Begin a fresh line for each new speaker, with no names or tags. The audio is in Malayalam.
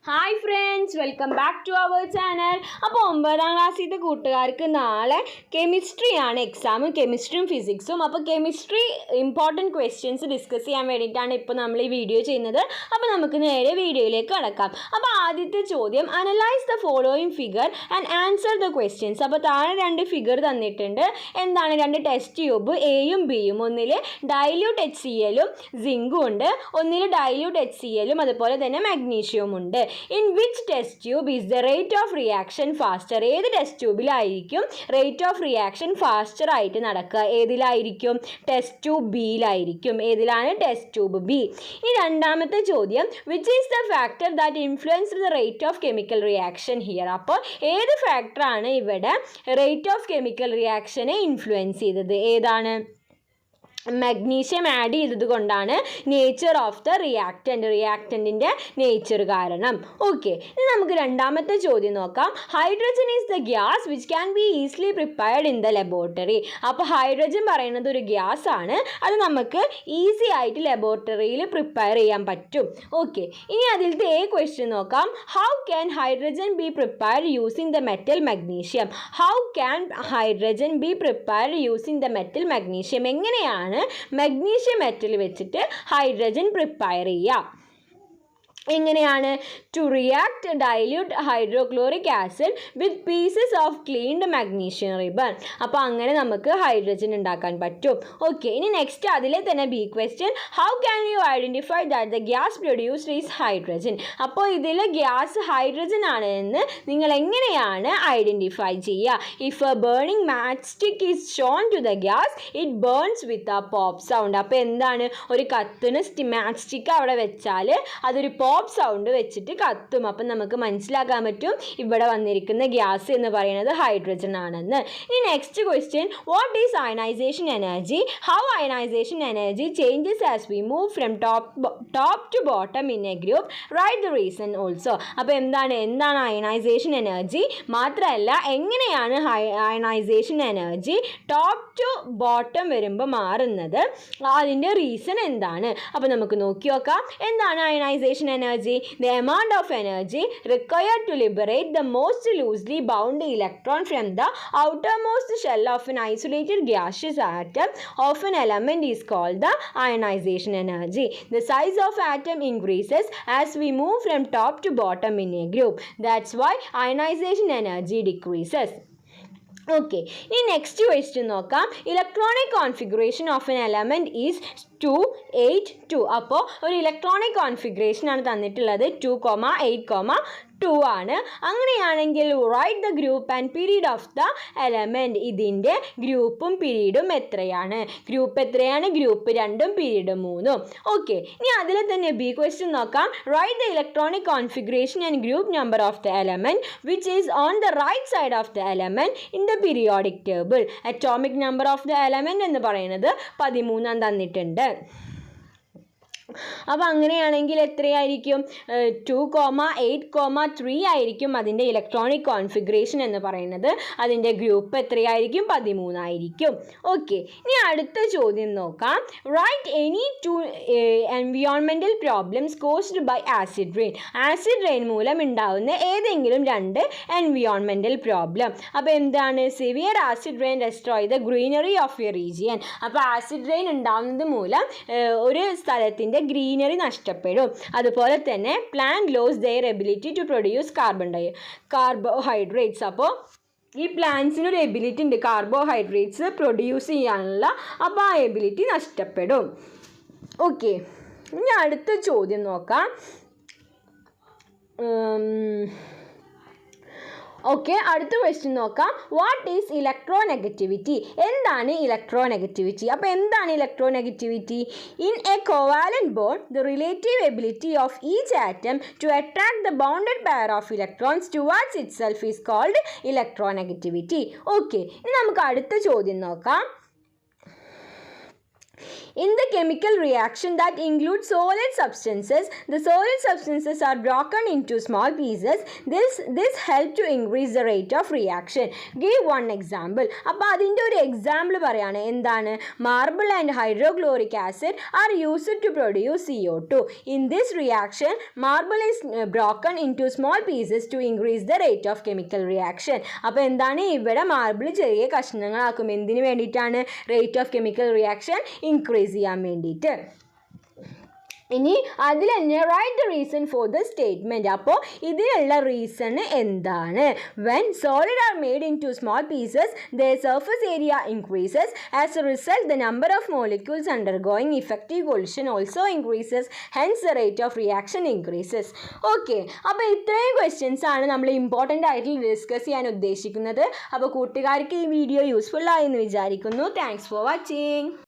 Hi friends, welcome back to our channel. അപ്പോൾ 9ാം ക്ലാസ്സിലത്തെ കൂട്ടുകാർക്ക് നാളെ കെമിസ്ട്രിയാണ് എക്സാമും, കെമിസ്ട്രിയും ഫിസിക്സും. അപ്പോൾ കെമിസ്ട്രി ഇമ്പോർട്ടൻറ്റ് ക്വസ്റ്റ്യൻസ് ഡിസ്കസ് ചെയ്യാൻ വേണ്ടിയിട്ടാണ് ഇപ്പോൾ നമ്മൾ ഈ വീഡിയോ ചെയ്യുന്നത്. അപ്പോൾ നമുക്ക് നേരെ വീഡിയോയിലേക്ക് കടക്കാം. അപ്പോൾ ആദ്യത്തെ ചോദ്യം, analyse the following figure and answer the questions. അപ്പോൾ താഴെ 2 ഫിഗർ തന്നിട്ടുണ്ട്. എന്താണ് 2 ടെസ്റ്റ് ട്യൂബ് എയും ബിയും. ഒന്നിൽ ഡൈല്യൂട്ട് HClഉം സിങ്കും ഉണ്ട്, ഒന്നിൽ ഡൈല്യൂട്ട് HClഉം അതുപോലെ തന്നെ മാഗ്നീഷ്യവും ഉണ്ട്. In which test tube is the rate of reaction faster? ഏത് ടെസ്റ്റ് ട്യൂബിലായിരിക്കും റേറ്റ് ഓഫ് റിയാക്ഷൻ ഫാസ്റ്റർ ആയിട്ട് നടക്കുക? ഏതിലായിരിക്കും? ടെസ്റ്റ് ട്യൂബ് ബിയിലായിരിക്കും. ഏതിലാണ്? Test tube B. ഈ രണ്ടാമത്തെ ചോദ്യം, which is the factor that influenced the rate of chemical reaction here? അപ്പോൾ ഏത് ഫാക്ടറാണ് ഇവിടെ റേറ്റ് ഓഫ് കെമിക്കൽ റിയാക്ഷനെ ഇൻഫ്ലുവൻസ് ചെയ്തത്? ഏതാണ്? മഗ്നീഷ്യം ആഡ് ചെയ്തത് കൊണ്ടാണ് നേച്ചർ ഓഫ് ദ റിയാക്റ്റൻറ്റിൻ്റെ നേച്ചർ കാരണം. ഓക്കെ, ഇനി നമുക്ക് രണ്ടാമത്തെ ചോദ്യം നോക്കാം. Hydrogen is the gas which can be easily prepared in the laboratory. അപ്പോൾ ഹൈഡ്രജൻ പറയുന്നത് ഒരു ഗ്യാസ് ആണ്, അത് നമുക്ക് ഈസി ആയിട്ട് ലബോറട്ടറിയിൽ പ്രിപ്പയർ ചെയ്യാൻ പറ്റും. ഓക്കെ, ഇനി അതിലത്തെ ക്വസ്റ്റ്യൻ നോക്കാം. How can hydrogen be prepared using the metal magnesium? How can hydrogen be prepared using the metal magnesium? എങ്ങനെയാണ് മഗ്നീഷ്യം മെറ്റൽ വെച്ചിട്ട് ഹൈഡ്രജൻ പ്രിപ്പയർ ചെയ്യുക? എങ്ങനെയാണ്? To react dilute hydrochloric acid with pieces of cleaned magnesium ribbon. അപ്പോൾ അങ്ങനെ നമുക്ക് ഹൈഡ്രജൻ ഉണ്ടാക്കാൻ പറ്റും. ഓക്കെ, ഇനി നെക്സ്റ്റ് അതിലെ തന്നെ B question, how can you identify that the gas produced is hydrogen? അപ്പോൾ ഇതിൽ ഗ്യാസ് ഹൈഡ്രജൻ ആണ് എന്ന് നിങ്ങൾ എങ്ങനെയാണ് ഐഡൻറ്റിഫൈ ചെയ്യുക? If a burning match stick is shown to the gas it burns with a pop sound. അപ്പോൾ എന്താണ്? ഒരു കത്തുന്ന മാച്ച് സ്റ്റിക്ക് അവിടെ വെച്ചാൽ അതൊരു പോപ്പ് സൗണ്ട് വെച്ചിട്ട് കത്തും. അപ്പം നമുക്ക് മനസ്സിലാക്കാൻ പറ്റും ഇവിടെ വന്നിരിക്കുന്ന ഗ്യാസ് എന്ന് പറയുന്നത് ഹൈഡ്രജൻ ആണെന്ന്. ഇനി next question, what is ionisation energy? How ionisation energy changes as we move from top to bottom in a group? Write the reason also. അപ്പോൾ എന്താണ് അയണൈസേഷൻ എനർജി? മാത്രമല്ല എങ്ങനെയാണ് ionisation energy top to bottom വരുമ്പോൾ മാറുന്നത്? അതിൻ്റെ റീസൺ എന്താണ്? അപ്പോൾ നമുക്ക് നോക്കി നോക്കാം. എന്താണ് ionisation energy? The amount of energy required to liberate the most loosely bound electron from the outermost shell of an isolated gaseous atom of an element is called the ionization energy. The size of atom increases as we move from top to bottom in a group. That's why ionization energy decreases. Okay, ഇനി നെക്സ്റ്റ് ക്വസ്റ്റ്യൻ നോക്കാം. Electronic configuration of N element is 2, 8, 2. അപ്പോൾ ഒരു ഇലക്ട്രോണിക് കോൺഫിഗറേഷൻ ആണ് തന്നിട്ടുള്ളത്. 2, 8, 2 ആണ്. അങ്ങനെയാണെങ്കിൽ write the group and period of the element. ഇതിൻ്റെ ഗ്രൂപ്പും പീരീഡും എത്രയാണ്? ഗ്രൂപ്പ് എത്രയാണ്? ഗ്രൂപ്പ് 2ഉം പീരീഡ് 3ഉം. ഓക്കെ, ഇനി അതിൽ തന്നെ ബി ക്വസ്റ്റ്യൻ നോക്കാം. Write the electronic configuration and group number of the element which is on the right side of the element in the periodic table. Atomic number of the element എന്ന് പറയുന്നത് 13 തന്നിട്ടുണ്ട്. അപ്പോൾ അങ്ങനെയാണെങ്കിൽ എത്രയായിരിക്കും? 2, 8, 3 ആയിരിക്കും അതിൻ്റെ ഇലക്ട്രോണിക് കോൺഫിഗറേഷൻ എന്ന് പറയുന്നത്. അതിൻ്റെ ഗ്രൂപ്പ് എത്രയായിരിക്കും? 13 ആയിരിക്കും. ഓക്കെ, ഇനി അടുത്ത ചോദ്യം നോക്കാം. Write any 2 environmental problems caused by acid rain. Acid rain മൂലം ഉണ്ടാകുന്ന ഏതെങ്കിലും 2 എൻവിയോൺമെൻറ്റൽ പ്രോബ്ലം. അപ്പോൾ എന്താണ്? Severe acid rain destroy the greenery of a region. അപ്പോൾ ആസിഡ് റെയിൻ ഉണ്ടാകുന്നത് മൂലം ഒരു സ്ഥലത്തിൻ്റെ ഗ്രീനറി നഷ്ടപ്പെടും. അതുപോലെ തന്നെ plant lose their ability to produce carbohydrates. അപ്പോൾ ഈ പ്ലാന്റ്സിനൊരു എബിലിറ്റി ഉണ്ട് കാർബോഹൈഡ്രേറ്റ്സ് പ്രൊഡ്യൂസ് ചെയ്യാനുള്ള. അപ്പോൾ ആ എബിലിറ്റി നഷ്ടപ്പെടും. ഓക്കെ, ഇനി അടുത്ത ചോദ്യം നോക്കാം. ഓക്കെ, അടുത്ത ക്വസ്റ്റ്യൻ നോക്കാം. What is electronegativity? എന്താണ് ഇലക്ട്രോനെഗറ്റിവിറ്റി? അപ്പോൾ എന്താണ് electronegativity? In a covalent bond the relative ability of each atom to attract the bounded pair of electrons towards itself is called electronegativity. Okay, ഇനി നമുക്ക് അടുത്ത ചോദ്യം നോക്കാം. In the chemical reaction that includes solid substances, the solid substances are broken into small pieces. This helps to increase the rate of reaction. Give one example. അപ്പോൾ അതിൻ്റെ ഒരു എക്സാമ്പിൾ പറയാണ്. എന്താണ്? Marble and hydrochloric acid are used to produce CO2. In this reaction, marble is broken into small pieces to increase the rate of chemical reaction. അപ്പോൾ എന്താണ്? ഇവിടെ മാർബിൾ ചെറിയ കഷ്ണങ്ങളാക്കും. എന്തിനു വേണ്ടിയിട്ടാണ്? Rate of chemical reaction increase ചെയ്യാൻ വേണ്ടിയിട്ട്. ഇനി അതിൽ തന്നെ write the reason for the statement. അപ്പോൾ ഇതിനുള്ള റീസൺ എന്താണ്? When solid are made into small pieces the surface area increases. As a result the number of molecules undergoing effective collision also increases. Hence the rate of reaction increases. Okay, അപ്പോൾ ഇത്രയും ക്വസ്റ്റ്യൻസ് ആണ് നമ്മൾ ഇമ്പോർട്ടൻ്റ് ആയിട്ട് ഡിസ്കസ് ചെയ്യാൻ ഉദ്ദേശിക്കുന്നത്. അപ്പോൾ കൂട്ടുകാർക്ക് ഈ വീഡിയോ യൂസ്ഫുൾ ആയി എന്ന് വിചാരിക്കുന്നു. Thanks for watching.